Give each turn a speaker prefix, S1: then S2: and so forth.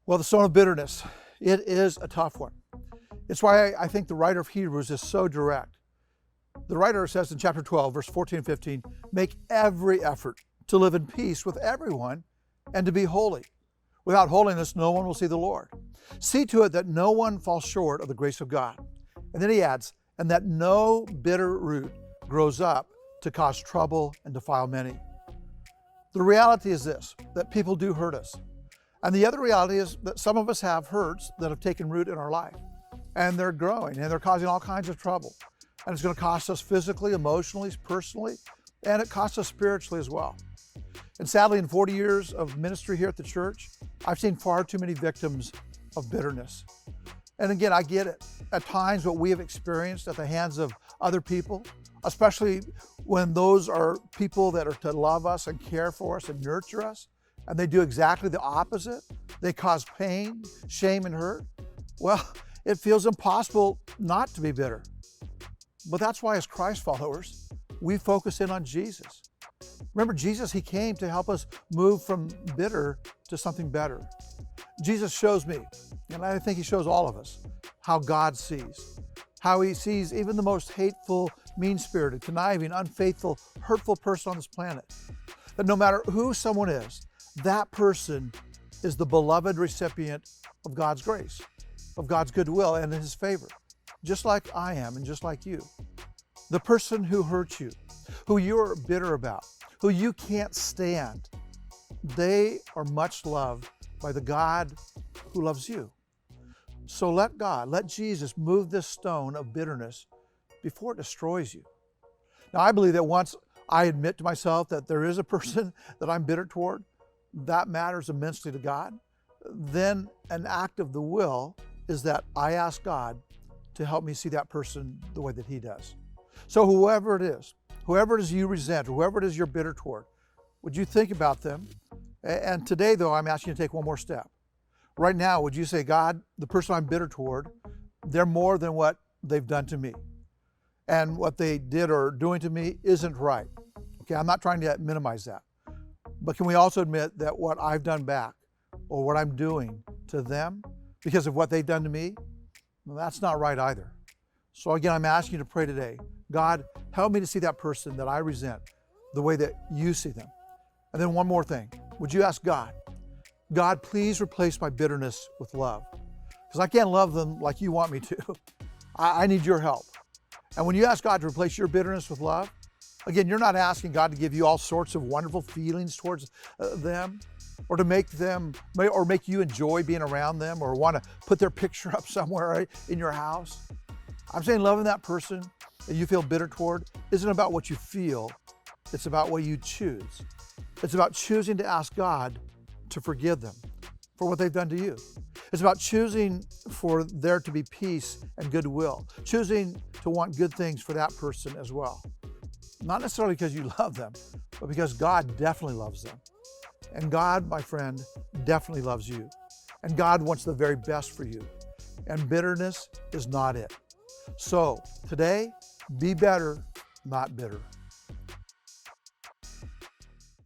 S1: Well, the stone of bitterness, it is a tough one. It's why I think the writer of Hebrews is so direct. The writer says in chapter 12, verse 14 and 15, make every effort to live in peace with everyone and to be holy. Without holiness, no one will see the Lord. See to it that no one falls short of the grace of God. And then he adds, and that no bitter root grows up to cause trouble and defile many. The reality is this, that people do hurt us. And the other reality is that some of us have hurts that have taken root in our life. And they're growing and they're causing all kinds of trouble. And it's going to cost us physically, emotionally, personally, and it costs us spiritually as well. And sadly, in 40 years of ministry here at the church, I've seen far too many victims of bitterness. And again, I get it. At times, what we have experienced at the hands of other people, especially when those are people that are to love us and care for us and nurture us, and they do exactly the opposite, they cause pain, shame, and hurt, well, it feels impossible not to be bitter. But that's why as Christ followers, we focus in on Jesus. Remember, Jesus, he came to help us move from bitter to something better. Jesus shows me, and I think he shows all of us, how God sees. How he sees even the most hateful, mean-spirited, conniving, unfaithful, hurtful person on this planet. That no matter who someone is, that person is the beloved recipient of God's grace, of God's goodwill and his favor, just like I am and just like you. The person who hurts you, who you're bitter about, who you can't stand, they are much loved by the God who loves you. So let God, let Jesus move this stone of bitterness before it destroys you. Now, I believe that once I admit to myself that there is a person that I'm bitter toward, that matters immensely to God, then an act of the will is that I ask God to help me see that person the way that he does. So whoever it is you resent, whoever it is you're bitter toward, would you think about them? And today, though, I'm asking you to take one more step. Right now, would you say, God, the person I'm bitter toward, they're more than what they've done to me. And what they did or are doing to me isn't right. Okay, I'm not trying to minimize that. But can we also admit that what I've done back or what I'm doing to them because of what they've done to me, well, that's not right either. So again, I'm asking you to pray today. God, help me to see that person that I resent the way that you see them. And then one more thing. Would you ask God, God, please replace my bitterness with love? Because I can't love them like you want me to. I need your help. And when you ask God to replace your bitterness with love, again, you're not asking God to give you all sorts of wonderful feelings towards them, or to make them, or make you enjoy being around them, or want to put their picture up somewhere in your house. I'm saying loving that person that you feel bitter toward isn't about what you feel, it's about what you choose. It's about choosing to ask God to forgive them for what they've done to you. It's about choosing for there to be peace and goodwill, choosing to want good things for that person as well. Not necessarily because you love them, but because God definitely loves them. And God, my friend, definitely loves you. And God wants the very best for you. And bitterness is not it. So today, be better, not bitter.